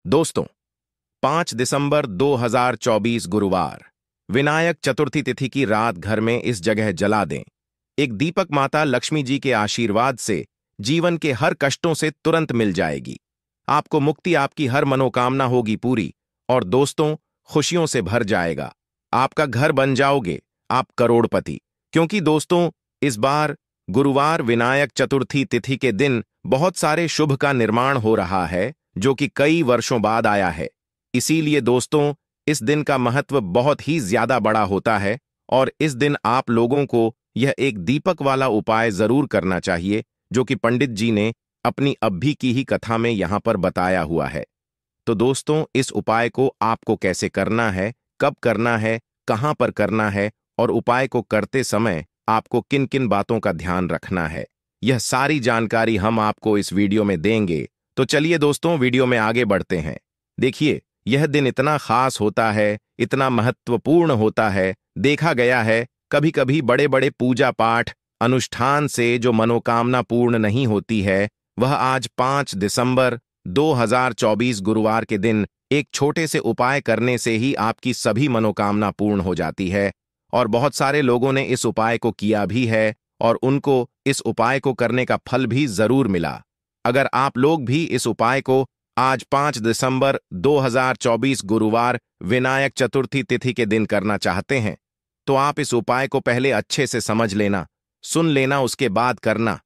दोस्तों, 5 दिसंबर 2024 गुरुवार विनायक चतुर्थी तिथि की रात घर में इस जगह जला दें। एक दीपक माता लक्ष्मी जी के आशीर्वाद से जीवन के हर कष्टों से तुरंत मिल जाएगी। आपको मुक्ति, आपकी हर मनोकामना होगी पूरी और दोस्तों, खुशियों से भर जाएगा। आपका घर बन जाओगे, आप करोड़पति। क्योंकि दोस्तों, इस बार गुरुवार विनायक चतुर्थी तिथि के दिन बहुत सारे शुभ का निर्माण हो रहा है, जो कि कई वर्षों बाद आया है। इसीलिए दोस्तों, इस दिन का महत्व बहुत ही ज्यादा बड़ा होता है और इस दिन आप लोगों को यह एक दीपक वाला उपाय जरूर करना चाहिए, जो कि पंडित जी ने अपनी अभी की ही कथा में यहां पर बताया हुआ है। तो दोस्तों, इस उपाय को आपको कैसे करना है, कब करना है, कहां पर करना है और उपाय को करते समय आपको किन किन बातों का ध्यान रखना है, यह सारी जानकारी हम आपको इस वीडियो में देंगे। तो चलिए दोस्तों, वीडियो में आगे बढ़ते हैं। देखिए, यह दिन इतना खास होता है, इतना महत्वपूर्ण होता है। देखा गया है, कभी कभी बड़े बड़े पूजा पाठ अनुष्ठान से जो मनोकामना पूर्ण नहीं होती है, वह आज 5 दिसंबर 2024 गुरुवार के दिन एक छोटे से उपाय करने से ही आपकी सभी मनोकामना पूर्ण हो जाती है। और बहुत सारे लोगों ने इस उपाय को किया भी है और उनको इस उपाय को करने का फल भी जरूर मिला। अगर आप लोग भी इस उपाय को आज 5 दिसंबर 2024 गुरुवार विनायक चतुर्थी तिथि के दिन करना चाहते हैं, तो आप इस उपाय को पहले अच्छे से समझ लेना, सुन लेना, उसके बाद करना।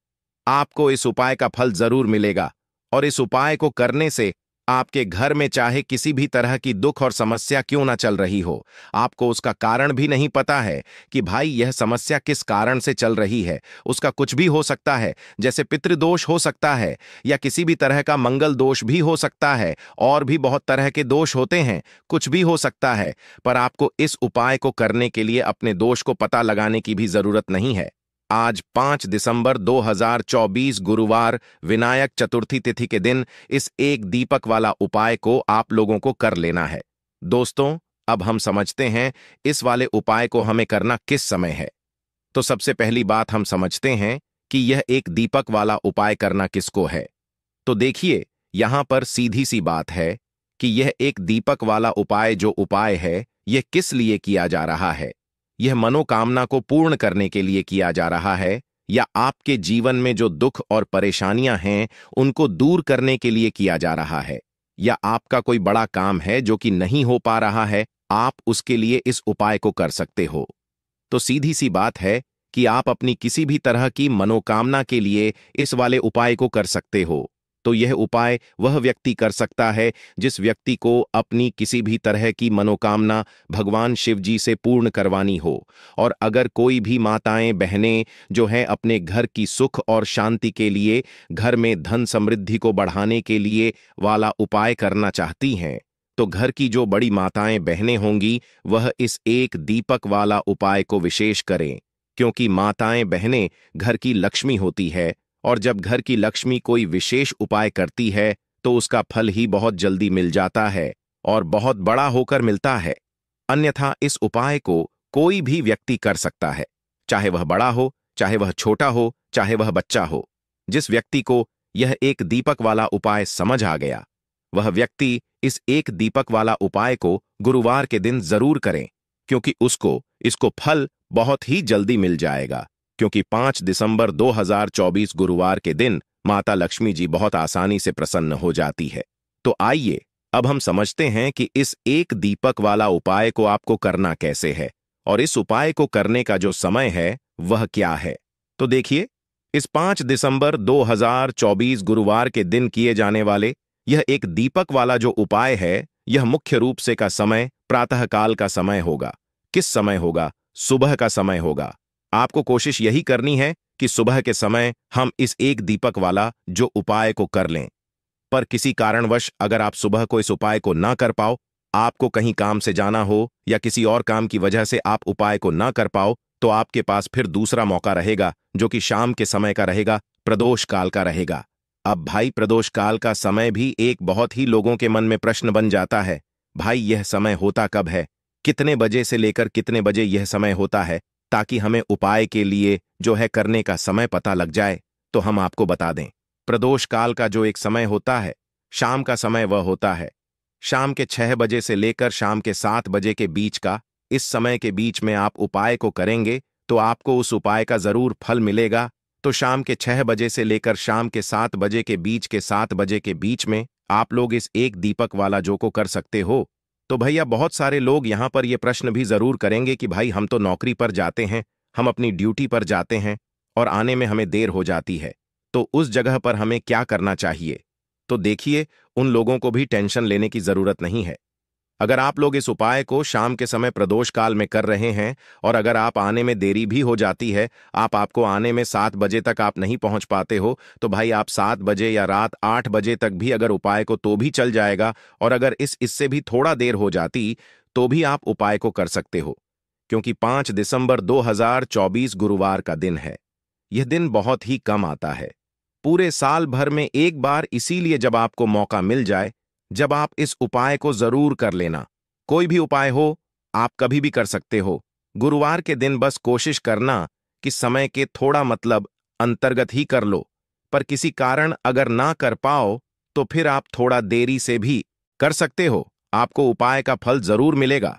आपको इस उपाय का फल जरूर मिलेगा और इस उपाय को करने से आपके घर में चाहे किसी भी तरह की दुख और समस्या क्यों ना चल रही हो, आपको उसका कारण भी नहीं पता है कि भाई यह समस्या किस कारण से चल रही है। उसका कुछ भी हो सकता है, जैसे पितृदोष हो सकता है या किसी भी तरह का मंगल दोष भी हो सकता है, और भी बहुत तरह के दोष होते हैं, कुछ भी हो सकता है। पर आपको इस उपाय को करने के लिए अपने दोष को पता लगाने की भी जरूरत नहीं है। आज 5 दिसंबर 2024 गुरुवार विनायक चतुर्थी तिथि के दिन इस एक दीपक वाला उपाय को आप लोगों को कर लेना है। दोस्तों, अब हम समझते हैं इस वाले उपाय को हमें करना किस समय है। तो सबसे पहली बात हम समझते हैं कि यह एक दीपक वाला उपाय करना किसको है। तो देखिए, यहां पर सीधी सी बात है कि यह एक दीपक वाला उपाय जो उपाय है, यह किस लिए किया जा रहा है। यह मनोकामना को पूर्ण करने के लिए किया जा रहा है, या आपके जीवन में जो दुख और परेशानियां हैं उनको दूर करने के लिए किया जा रहा है, या आपका कोई बड़ा काम है जो कि नहीं हो पा रहा है, आप उसके लिए इस उपाय को कर सकते हो। तो सीधी सी बात है कि आप अपनी किसी भी तरह की मनोकामना के लिए इस वाले उपाय को कर सकते हो। तो यह उपाय वह व्यक्ति कर सकता है जिस व्यक्ति को अपनी किसी भी तरह की मनोकामना भगवान शिव जी से पूर्ण करवानी हो। और अगर कोई भी माताएं बहनें जो हैं अपने घर की सुख और शांति के लिए, घर में धन समृद्धि को बढ़ाने के लिए वाला उपाय करना चाहती हैं, तो घर की जो बड़ी माताएं बहनें होंगी वह इस एक दीपक वाला उपाय को विशेष करें। क्योंकि माताएं बहनें घर की लक्ष्मी होती है, और जब घर की लक्ष्मी कोई विशेष उपाय करती है तो उसका फल ही बहुत जल्दी मिल जाता है और बहुत बड़ा होकर मिलता है। अन्यथा इस उपाय को कोई भी व्यक्ति कर सकता है, चाहे वह बड़ा हो, चाहे वह छोटा हो, चाहे वह बच्चा हो। जिस व्यक्ति को यह एक दीपक वाला उपाय समझ आ गया, वह व्यक्ति इस एक दीपक वाला उपाय को गुरुवार के दिन जरूर करें, क्योंकि इसको फल बहुत ही जल्दी मिल जाएगा। क्योंकि 5 दिसंबर 2024 गुरुवार के दिन माता लक्ष्मी जी बहुत आसानी से प्रसन्न हो जाती है। तो आइए अब हम समझते हैं कि इस एक दीपक वाला उपाय को आपको करना कैसे है और इस उपाय को करने का जो समय है वह क्या है। तो देखिए, इस 5 दिसंबर 2024 गुरुवार के दिन किए जाने वाले यह एक दीपक वाला जो उपाय है, यह मुख्य रूप से का समय प्रातःकाल का समय होगा। किस समय होगा? सुबह का समय होगा। आपको कोशिश यही करनी है कि सुबह के समय हम इस एक दीपक वाला जो उपाय को कर लें। पर किसी कारणवश अगर आप सुबह को इस उपाय को ना कर पाओ, आपको कहीं काम से जाना हो या किसी और काम की वजह से आप उपाय को ना कर पाओ, तो आपके पास फिर दूसरा मौका रहेगा, जो कि शाम के समय का रहेगा, प्रदोष काल का रहेगा। अब भाई, प्रदोष काल का समय भी एक बहुत ही लोगों के मन में प्रश्न बन जाता है, भाई यह समय होता कब है, कितने बजे से लेकर कितने बजे यह समय होता है, ताकि हमें उपाय के लिए जो है करने का समय पता लग जाए। तो हम आपको बता दें, प्रदोष काल का जो एक समय होता है, शाम का समय वह होता है शाम के 6 बजे से लेकर शाम के 7 बजे के बीच का, इस समय के बीच में आप उपाय को करेंगे तो आपको उस उपाय का जरूर फल मिलेगा। तो शाम के 6 बजे से लेकर शाम के 7 बजे के बीच के 7 बजे के बीच में आप लोग इस एक दीपक वाला जो को कर सकते हो। तो भैया बहुत सारे लोग यहाँ पर ये प्रश्न भी जरूर करेंगे कि भाई हम तो नौकरी पर जाते हैं, हम अपनी ड्यूटी पर जाते हैं और आने में हमें देर हो जाती है, तो उस जगह पर हमें क्या करना चाहिए। तो देखिए, उन लोगों को भी टेंशन लेने की जरूरत नहीं है। अगर आप लोग इस उपाय को शाम के समय प्रदोष काल में कर रहे हैं और अगर आप आने में देरी भी हो जाती है, आपको आने में 7 बजे तक आप नहीं पहुंच पाते हो, तो भाई आप 7 बजे या रात 8 बजे तक भी अगर उपाय को तो भी चल जाएगा। और अगर इससे भी थोड़ा देर हो जाती तो भी आप उपाय को कर सकते हो, क्योंकि 5 दिसंबर 2024 गुरुवार का दिन है। यह दिन बहुत ही कम आता है, पूरे साल भर में एक बार, इसीलिए जब आपको मौका मिल जाए, जब आप इस उपाय को जरूर कर लेना। कोई भी उपाय हो, आप कभी भी कर सकते हो। गुरुवार के दिन बस कोशिश करना कि समय के थोड़ा मतलब अंतर्गत ही कर लो, पर किसी कारण अगर ना कर पाओ तो फिर आप थोड़ा देरी से भी कर सकते हो, आपको उपाय का फल जरूर मिलेगा।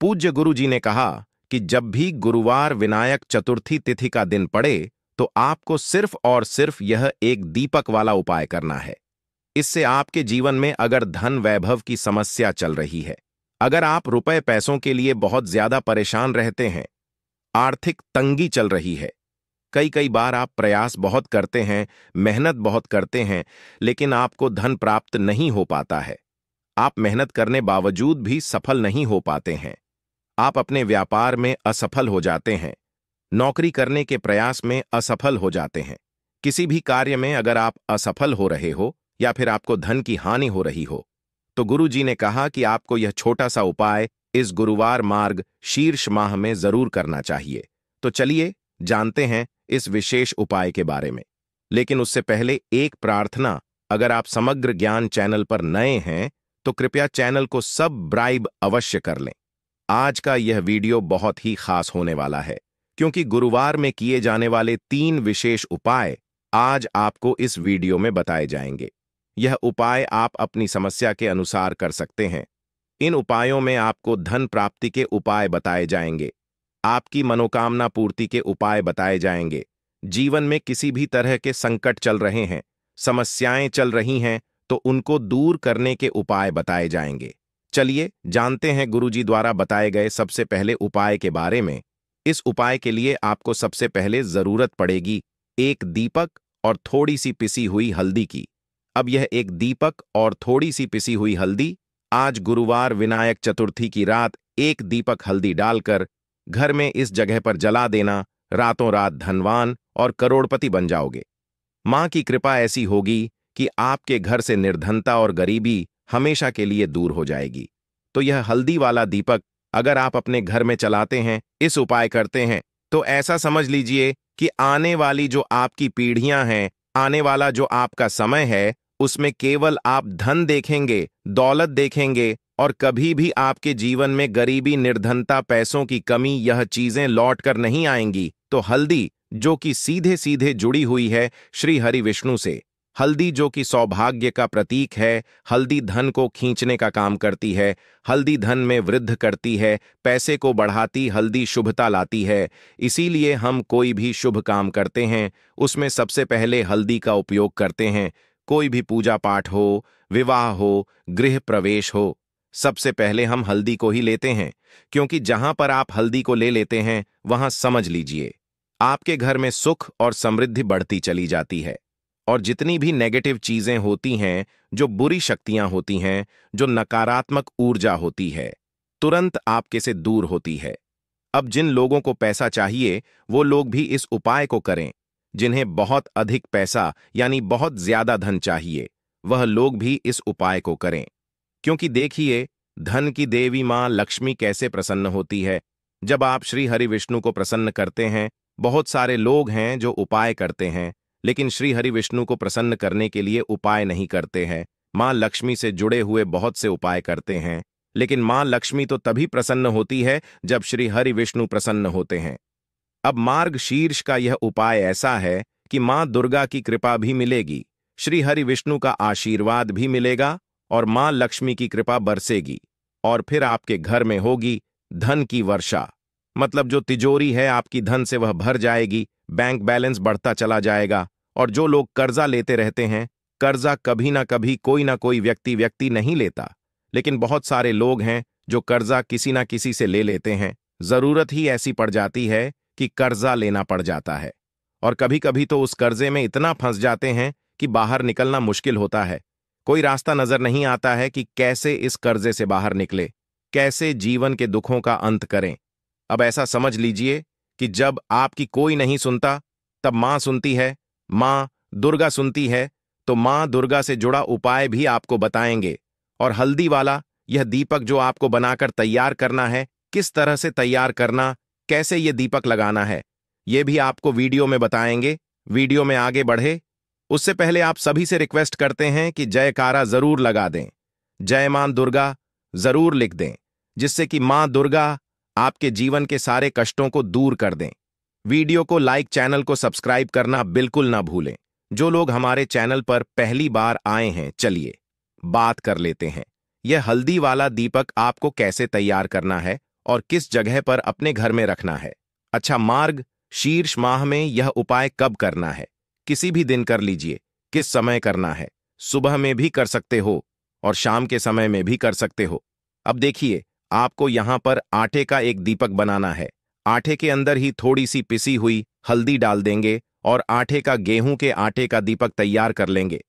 पूज्य गुरु जी ने कहा कि जब भी गुरुवार विनायक चतुर्थी तिथि का दिन पड़े तो आपको सिर्फ और सिर्फ यह एक दीपक वाला उपाय करना है। इससे आपके जीवन में अगर धन वैभव की समस्या चल रही है, अगर आप रुपए पैसों के लिए बहुत ज्यादा परेशान रहते हैं, आर्थिक तंगी चल रही है, कई बार आप प्रयास बहुत करते हैं, मेहनत बहुत करते हैं, लेकिन आपको धन प्राप्त नहीं हो पाता है, आप मेहनत करने बावजूद भी सफल नहीं हो पाते हैं, आप अपने व्यापार में असफल हो जाते हैं, नौकरी करने के प्रयास में असफल हो जाते हैं, किसी भी कार्य में अगर आप असफल हो रहे हो या फिर आपको धन की हानि हो रही हो, तो गुरु जी ने कहा कि आपको यह छोटा सा उपाय इस गुरुवार मार्ग शीर्ष माह में जरूर करना चाहिए। तो चलिए जानते हैं इस विशेष उपाय के बारे में। लेकिन उससे पहले एक प्रार्थना, अगर आप समग्र ज्ञान चैनल पर नए हैं तो कृपया चैनल को सब्सक्राइब अवश्य कर लें। आज का यह वीडियो बहुत ही खास होने वाला है, क्योंकि गुरुवार में किए जाने वाले 3 विशेष उपाय आज आपको इस वीडियो में बताए जाएंगे। यह उपाय आप अपनी समस्या के अनुसार कर सकते हैं। इन उपायों में आपको धन प्राप्ति के उपाय बताए जाएंगे, आपकी मनोकामना पूर्ति के उपाय बताए जाएंगे, जीवन में किसी भी तरह के संकट चल रहे हैं, समस्याएं चल रही हैं, तो उनको दूर करने के उपाय बताए जाएंगे। चलिए जानते हैं गुरुजी द्वारा बताए गए सबसे पहले उपाय के बारे में। इस उपाय के लिए आपको सबसे पहले जरूरत पड़ेगी एक दीपक और थोड़ी सी पिसी हुई हल्दी की। अब यह एक दीपक और थोड़ी सी पिसी हुई हल्दी, आज गुरुवार विनायक चतुर्थी की रात एक दीपक हल्दी डालकर घर में इस जगह पर जला देना, रातों रात धनवान और करोड़पति बन जाओगे। मां की कृपा ऐसी होगी कि आपके घर से निर्धनता और गरीबी हमेशा के लिए दूर हो जाएगी। तो यह हल्दी वाला दीपक अगर आप अपने घर में चलाते हैं, इस उपाय करते हैं, तो ऐसा समझ लीजिए कि आने वाली जो आपकी पीढ़ियां हैं, आने वाला जो आपका समय है, उसमें केवल आप धन देखेंगे, दौलत देखेंगे और कभी भी आपके जीवन में गरीबी, निर्धनता, पैसों की कमी, यह चीजें लौट कर नहीं आएंगी। तो हल्दी जो कि सीधे सीधे जुड़ी हुई है श्री हरि विष्णु से, हल्दी जो कि सौभाग्य का प्रतीक है, हल्दी धन को खींचने का काम करती है, हल्दी धन में वृद्धि करती है, पैसे को बढ़ाती, हल्दी शुभता लाती है। इसीलिए हम कोई भी शुभ काम करते हैं उसमें सबसे पहले हल्दी का उपयोग करते हैं। कोई भी पूजा पाठ हो, विवाह हो, गृह प्रवेश हो, सबसे पहले हम हल्दी को ही लेते हैं, क्योंकि जहां पर आप हल्दी को ले लेते हैं वहां समझ लीजिए आपके घर में सुख और समृद्धि बढ़ती चली जाती है, और जितनी भी नेगेटिव चीजें होती हैं, जो बुरी शक्तियां होती हैं, जो नकारात्मक ऊर्जा होती है, तुरंत आपके से दूर होती है। अब जिन लोगों को पैसा चाहिए वो लोग भी इस उपाय को करें, जिन्हें बहुत अधिक पैसा यानी बहुत ज्यादा धन चाहिए वह लोग भी इस उपाय को करें, क्योंकि देखिए धन की देवी मां लक्ष्मी कैसे प्रसन्न होती है जब आप श्री हरि विष्णु को प्रसन्न करते हैं। बहुत सारे लोग हैं जो उपाय करते हैं लेकिन श्री हरि विष्णु को प्रसन्न करने के लिए उपाय नहीं करते हैं। मां लक्ष्मी से जुड़े हुए बहुत से उपाय करते हैं, लेकिन मां लक्ष्मी तो तभी प्रसन्न होती है जब श्री हरि विष्णु प्रसन्न होते हैं। अब मार्ग शीर्ष का यह उपाय ऐसा है कि मां दुर्गा की कृपा भी मिलेगी, श्री हरि विष्णु का आशीर्वाद भी मिलेगा और मां लक्ष्मी की कृपा बरसेगी और फिर आपके घर में होगी धन की वर्षा। मतलब जो तिजोरी है आपकी धन से वह भर जाएगी, बैंक बैलेंस बढ़ता चला जाएगा। और जो लोग कर्जा लेते रहते हैं, कर्जा कभी ना कोई व्यक्ति नहीं लेता, लेकिन बहुत सारे लोग हैं जो कर्जा किसी ना किसी से ले लेते हैं। जरूरत ही ऐसी पड़ जाती है कि कर्जा लेना पड़ जाता है, और कभी कभी तो उस कर्जे में इतना फंस जाते हैं कि बाहर निकलना मुश्किल होता है। कोई रास्ता नजर नहीं आता है कि कैसे इस कर्जे से बाहर निकले, कैसे जीवन के दुखों का अंत करें। अब ऐसा समझ लीजिए कि जब आपकी कोई नहीं सुनता, तब मां सुनती है, मां दुर्गा सुनती है। तो मां दुर्गा से जुड़ा उपाय भी आपको बताएंगे। और हल्दी वाला यह दीपक जो आपको बनाकर तैयार करना है, किस तरह से तैयार करना, कैसे यह दीपक लगाना है, यह भी आपको वीडियो में बताएंगे। वीडियो में आगे बढ़े उससे पहले आप सभी से रिक्वेस्ट करते हैं कि जयकारा जरूर लगा दें, जय मां दुर्गा जरूर लिख दें, जिससे कि मां दुर्गा आपके जीवन के सारे कष्टों को दूर कर दें। वीडियो को लाइक, चैनल को सब्सक्राइब करना बिल्कुल ना भूलें। जो लोग हमारे चैनल पर पहली बार आए हैं, चलिए बात कर लेते हैं। यह हल्दी वाला दीपक आपको कैसे तैयार करना है और किस जगह पर अपने घर में रखना है। अच्छा, मार्ग शीर्ष माह में यह उपाय कब करना है? किसी भी दिन कर लीजिए। किस समय करना है? सुबह में भी कर सकते हो और शाम के समय में भी कर सकते हो। अब देखिए, आपको यहां पर आटे का एक दीपक बनाना है। आटे के अंदर ही थोड़ी सी पिसी हुई हल्दी डाल देंगे और आटे का, गेहूं के आटे का दीपक तैयार कर लेंगे।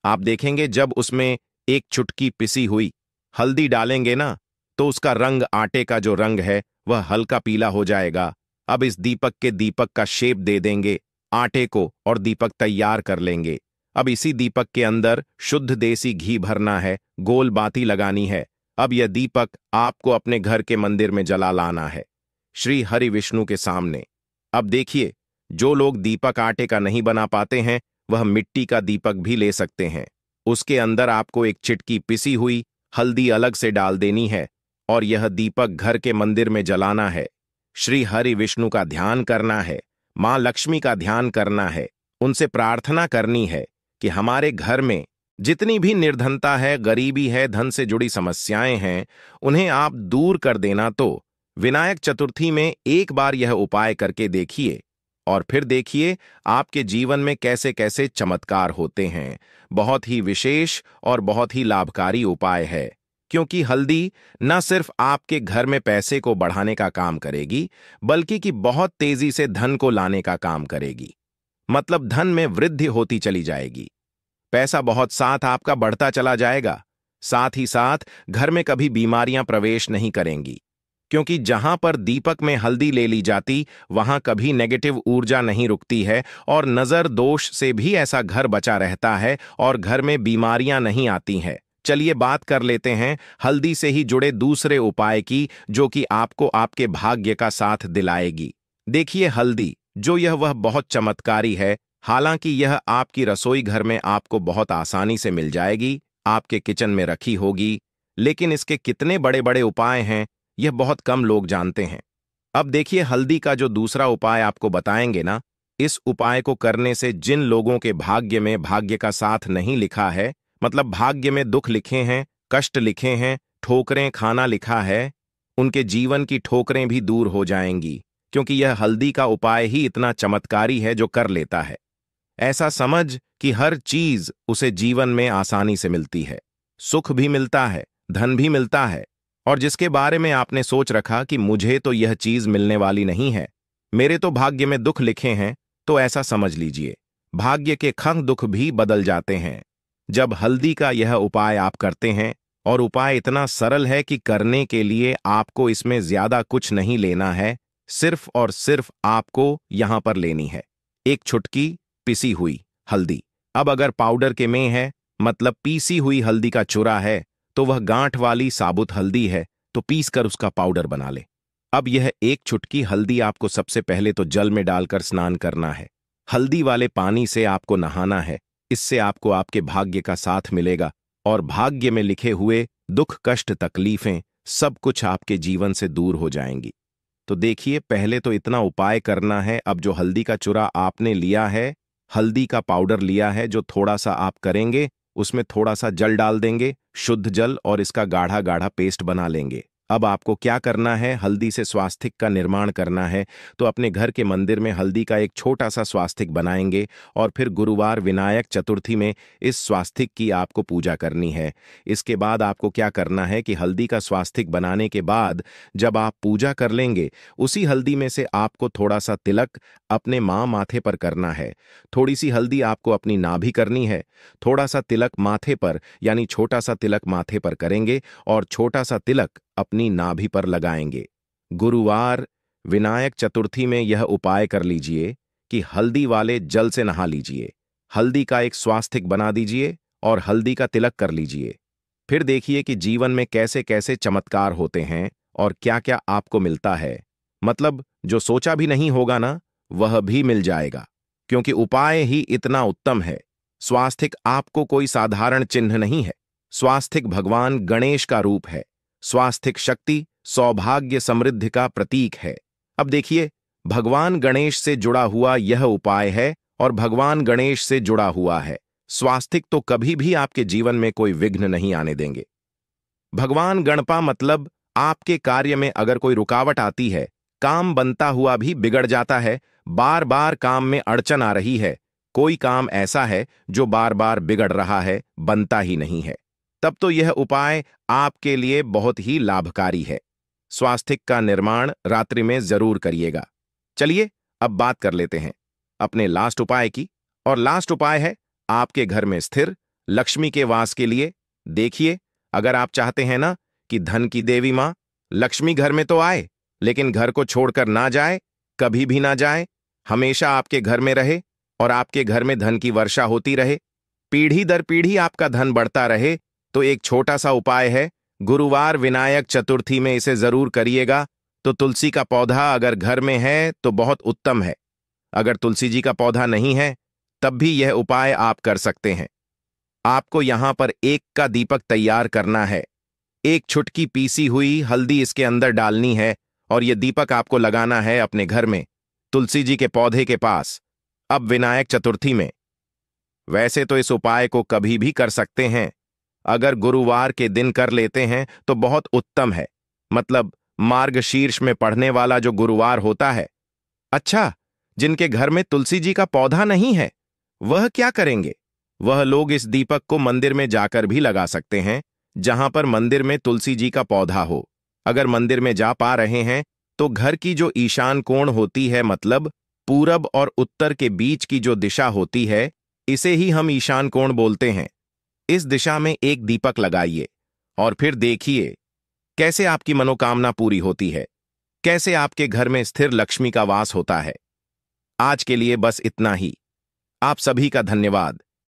आप देखेंगे जब उसमें एक चुटकी पिसी हुई हल्दी डालेंगे ना, तो उसका रंग, आटे का जो रंग है वह हल्का पीला हो जाएगा। अब इस दीपक के दीपक का शेप दे देंगे आटे को और दीपक तैयार कर लेंगे। अब इसी दीपक के अंदर शुद्ध देसी घी भरना है, गोल बाती लगानी है। अब यह दीपक आपको अपने घर के मंदिर में जला लाना है, श्री हरि विष्णु के सामने। अब देखिए, जो लोग दीपक आटे का नहीं बना पाते हैं, वह मिट्टी का दीपक भी ले सकते हैं। उसके अंदर आपको एक चिटकी पिसी हुई हल्दी अलग से डाल देनी है और यह दीपक घर के मंदिर में जलाना है। श्री हरि विष्णु का ध्यान करना है, मां लक्ष्मी का ध्यान करना है, उनसे प्रार्थना करनी है कि हमारे घर में जितनी भी निर्धनता है, गरीबी है, धन से जुड़ी समस्याएं हैं, उन्हें आप दूर कर देना। तो विनायक चतुर्थी में एक बार यह उपाय करके देखिए और फिर देखिए आपके जीवन में कैसे कैसे चमत्कार होते हैं। बहुत ही विशेष और बहुत ही लाभकारी उपाय है, क्योंकि हल्दी न सिर्फ आपके घर में पैसे को बढ़ाने का काम करेगी, बल्कि कि बहुत तेजी से धन को लाने का काम करेगी। मतलब धन में वृद्धि होती चली जाएगी, पैसा बहुत साथ आपका बढ़ता चला जाएगा। साथ ही साथ घर में कभी बीमारियां प्रवेश नहीं करेंगी, क्योंकि जहां पर दीपक में हल्दी ले ली जाती, वहां कभी नेगेटिव ऊर्जा नहीं रुकती है और नजर दोष से भी ऐसा घर बचा रहता है और घर में बीमारियां नहीं आती हैं। चलिए बात कर लेते हैं हल्दी से ही जुड़े दूसरे उपाय की, जो कि आपको आपके भाग्य का साथ दिलाएगी। देखिए, हल्दी जो यह वह बहुत चमत्कारी है। हालांकि यह आपकी रसोई घर में आपको बहुत आसानी से मिल जाएगी, आपके किचन में रखी होगी, लेकिन इसके कितने बड़े बड़े उपाय हैं, यह बहुत कम लोग जानते हैं। अब देखिए, हल्दी का जो दूसरा उपाय आपको बताएंगे ना, इस उपाय को करने से जिन लोगों के भाग्य में भाग्य का साथ नहीं लिखा है, मतलब भाग्य में दुख लिखे हैं, कष्ट लिखे हैं, ठोकरें खाना लिखा है, उनके जीवन की ठोकरें भी दूर हो जाएंगी, क्योंकि यह हल्दी का उपाय ही इतना चमत्कारी है जो कर लेता है। ऐसा समझ कि हर चीज उसे जीवन में आसानी से मिलती है, सुख भी मिलता है, धन भी मिलता है। और जिसके बारे में आपने सोच रखा कि मुझे तो यह चीज मिलने वाली नहीं है, मेरे तो भाग्य में दुख लिखे हैं, तो ऐसा समझ लीजिए भाग्य के खंग दुख भी बदल जाते हैं जब हल्दी का यह उपाय आप करते हैं। और उपाय इतना सरल है कि करने के लिए आपको इसमें ज्यादा कुछ नहीं लेना है, सिर्फ और सिर्फ आपको यहां पर लेनी है एक चुटकी पिसी हुई हल्दी। अब अगर पाउडर के में है, मतलब पीसी हुई हल्दी का चूरा है, तो वह गांठ वाली साबुत हल्दी है, तो पीस कर उसका पाउडर बना ले। अब यह एक चुटकी हल्दी आपको सबसे पहले तो जल में डालकर स्नान करना है, हल्दी वाले पानी से आपको नहाना है। इससे आपको आपके भाग्य का साथ मिलेगा और भाग्य में लिखे हुए दुख, कष्ट, तकलीफें सब कुछ आपके जीवन से दूर हो जाएंगी। तो देखिए, पहले तो इतना उपाय करना है। अब जो हल्दी का चूरा आपने लिया है, हल्दी का पाउडर लिया है, जो थोड़ा सा आप करेंगे, उसमें थोड़ा सा जल डाल देंगे, शुद्ध जल, और इसका गाढ़ा गाढ़ा पेस्ट बना लेंगे। अब आपको क्या करना है, हल्दी से स्वास्तिक का निर्माण करना है। तो अपने घर के मंदिर में हल्दी का एक छोटा सा स्वास्तिक बनाएंगे और फिर गुरुवार विनायक चतुर्थी में इस स्वास्तिक की आपको पूजा करनी है। इसके बाद आपको क्या करना है कि हल्दी का स्वास्तिक बनाने के बाद जब आप पूजा कर लेंगे, उसी हल्दी में से आपको थोड़ा सा तिलक अपने माथे पर करना है। थोड़ी सी हल्दी आपको अपनी नाभि करनी है, थोड़ा सा तिलक माथे पर, यानी छोटा सा तिलक माथे पर करेंगे और छोटा सा तिलक अपनी नाभि पर लगाएंगे। गुरुवार विनायक चतुर्थी में यह उपाय कर लीजिए कि हल्दी वाले जल से नहा लीजिए, हल्दी का एक स्वास्तिक बना दीजिए और हल्दी का तिलक कर लीजिए। फिर देखिए कि जीवन में कैसे कैसे चमत्कार होते हैं और क्या क्या आपको मिलता है। मतलब जो सोचा भी नहीं होगा ना, वह भी मिल जाएगा, क्योंकि उपाय ही इतना उत्तम है। स्वास्तिक आपको कोई साधारण चिन्ह नहीं है। स्वास्तिक भगवान गणेश का रूप है। स्वास्तिक शक्ति, सौभाग्य, समृद्धि का प्रतीक है। अब देखिए, भगवान गणेश से जुड़ा हुआ यह उपाय है और भगवान गणेश से जुड़ा हुआ है। स्वास्तिक तो कभी भी आपके जीवन में कोई विघ्न नहीं आने देंगे। भगवान गणपा मतलब आपके कार्य में अगर कोई रुकावट आती है, काम बनता हुआ भी बिगड़ जाता है, बार बार काम में अड़चन आ रही है, कोई काम ऐसा है जो बार बार बिगड़ रहा है, बनता ही नहीं है, तब तो यह उपाय आपके लिए बहुत ही लाभकारी है। स्वास्तिक का निर्माण रात्रि में जरूर करिएगा। चलिए अब बात कर लेते हैं अपने लास्ट उपाय की। और लास्ट उपाय है आपके घर में स्थिर लक्ष्मी के वास के लिए। देखिए, अगर आप चाहते हैं ना कि धन की देवी मां लक्ष्मी घर में तो आए, लेकिन घर को छोड़कर ना जाए, कभी भी ना जाए, हमेशा आपके घर में रहे और आपके घर में धन की वर्षा होती रहे, पीढ़ी दर पीढ़ी आपका धन बढ़ता रहे, तो एक छोटा सा उपाय है। गुरुवार विनायक चतुर्थी में इसे जरूर करिएगा। तो तुलसी का पौधा अगर घर में है तो बहुत उत्तम है। अगर तुलसी जी का पौधा नहीं है, तब भी यह उपाय आप कर सकते हैं। आपको यहां पर एक का दीपक तैयार करना है। एक छुटकी पीसी हुई हल्दी इसके अंदर डालनी है और यह दीपक आपको लगाना है अपने घर में, तुलसी जी के पौधे के पास। अब विनायक चतुर्थी में वैसे तो इस उपाय को कभी भी कर सकते हैं, अगर गुरुवार के दिन कर लेते हैं तो बहुत उत्तम है। मतलब मार्गशीर्ष में पढ़ने वाला जो गुरुवार होता है। अच्छा, जिनके घर में तुलसी जी का पौधा नहीं है, वह क्या करेंगे? वह लोग इस दीपक को मंदिर में जाकर भी लगा सकते हैं, जहां पर मंदिर में तुलसी जी का पौधा हो। अगर मंदिर में जा पा रहे हैं तो घर की जो ईशान कोण होती है, मतलब पूरब और उत्तर के बीच की जो दिशा होती है, इसे ही हम ईशान कोण बोलते हैं। इस दिशा में एक दीपक लगाइए और फिर देखिए कैसे आपकी मनोकामना पूरी होती है, कैसे आपके घर में स्थिर लक्ष्मी का वास होता है। आज के लिए बस इतना ही। आप सभी का धन्यवाद।